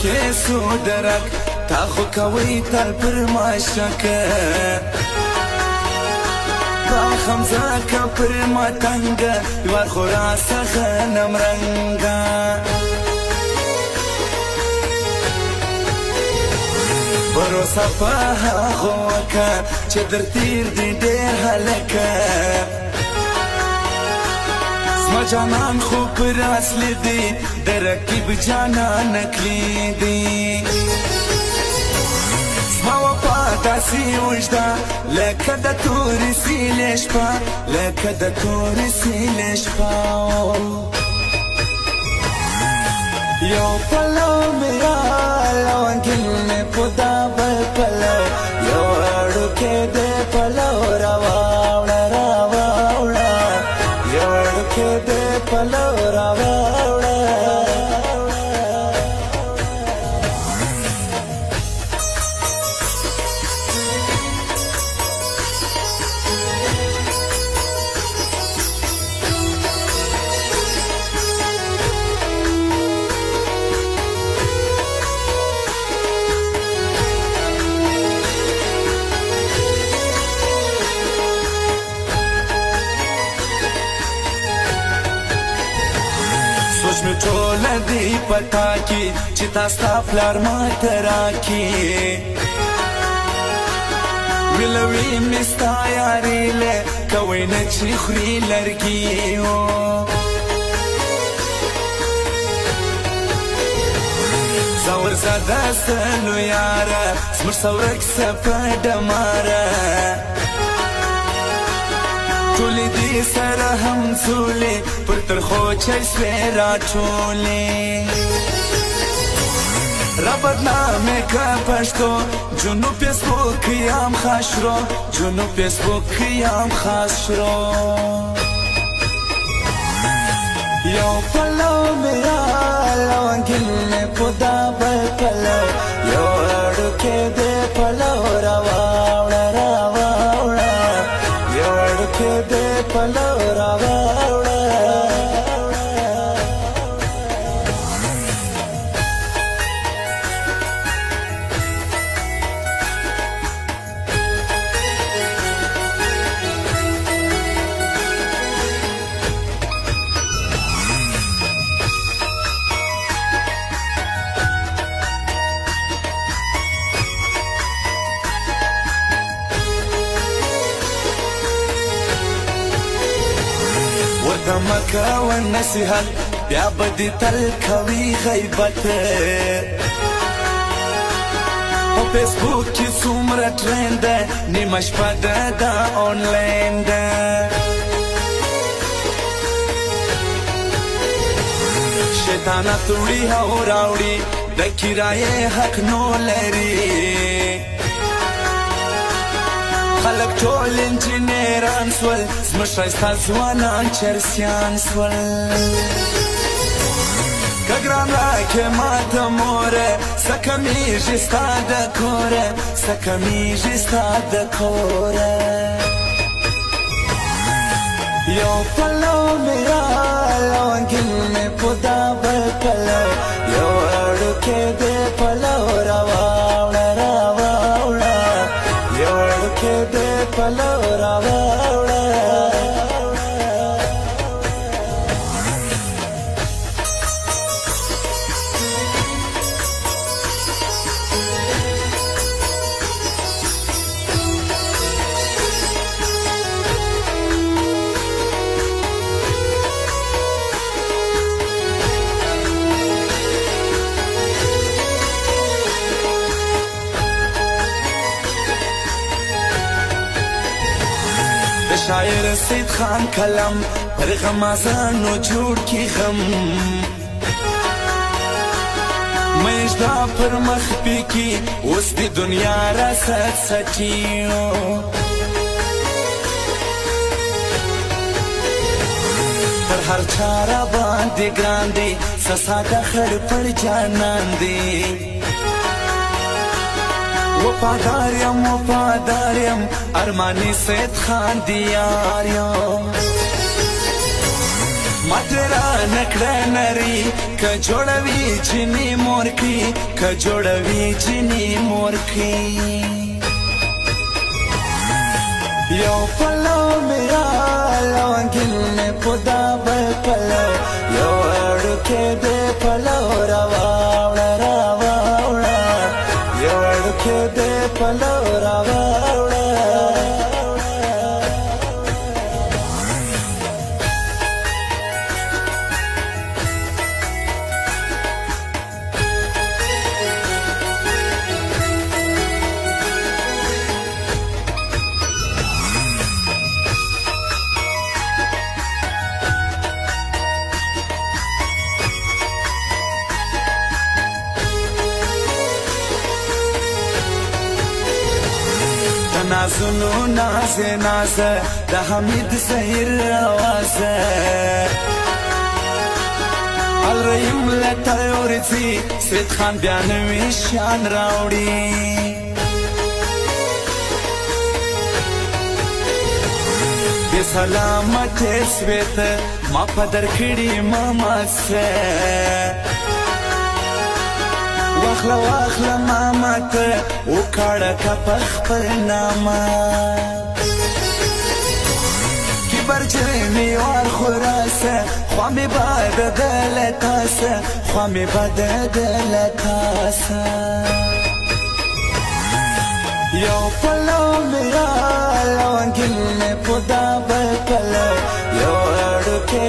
کې سودرک تا خو کوي تل پر ما شکه با خمزه پر ما تنگه دیوار خو را څخه نمرنګه بروسه په هغو وکه چې در تیر دی ډېر هلکه زما جانان خو پر اصل دی د رقیب جانان نکلی دی زما وفا داسې اوږده لکه د تورې سیلې شپه لکه د تورې سیلې شپه یو پلو مې راله وانګل مې په دا بل پلو یو اړوکی دې پلو راواوړه راواوړه یو اړوکی دې پلو راواوړه سوچ می ټوله دی پتا کی چې تا ستا پلار ما ته راکي ملوي مې ستا یاري له کوی نه چې خوري لرګي زور زده سلو یاره زموږ سورک څه په ډماره ټولې دې سره همزولې پر ترخو چای سوې راټولې را بدنامې که پښتو جنوب فیسبوک یم خاص شرو جنوب فیسبوک یم خاص شرو یو پلو مې راله وانګل مې په دا بل پلو یو اړوکی دې پلو راواوړه راواوړه یو اړوکی دې پلو راواوړه ورته مه کوه نصیحت بیا به دې تل کوي غیبت په فیسبوک کې څومره ټرینډ ده نیمه شپه ده دا آنلاین ده شیطانت وړي او راوړي د کرایې حق نو لري خلق ټول انجینران سول زموږ ښایسته ځوانان چرسیان سول که ګران راکې ماته موره څه کمیږي ستا د کوره څه کمیږي ستا د کوره یو پلو مې راله وانګل مې په دا بل پلو یو اړوکی دې پلو راواوړه راواوړه یو اړوکی دې پلو راواوړه شاعر سید خان کلم پر غمازانو جوړ کی غم مېشدا پر مخ پکی اوس دی دنیا را ست سچیو پر هر چارا باندې ګران دی ساده خړ پر جانان دی وفاداریم ارمانی سید خان دیاریم ماترا نکړه نری که جوړوي جنې مورکي که جوړوي جنې مورکي یو پلو میرا لونګل نه پدا بل پلو یو اړکه دې پلو راوړه راوړه یو اړکه دې پلو راوړه نازونو نازه نازه د حمید زهیر آوازه الرحیم لتر ورځي سید خان بیا نوی شان راوړي بې سلامته سویت ما په درکړي ماما سه واخله واخله ماما ته وکاړه که په خپل نامه کبرجنې وار خراسه خوا مې بدله تاسه خوا مې بدله تاسه یو پلو میرا لونګل نه پدا بل پلو یو اړکه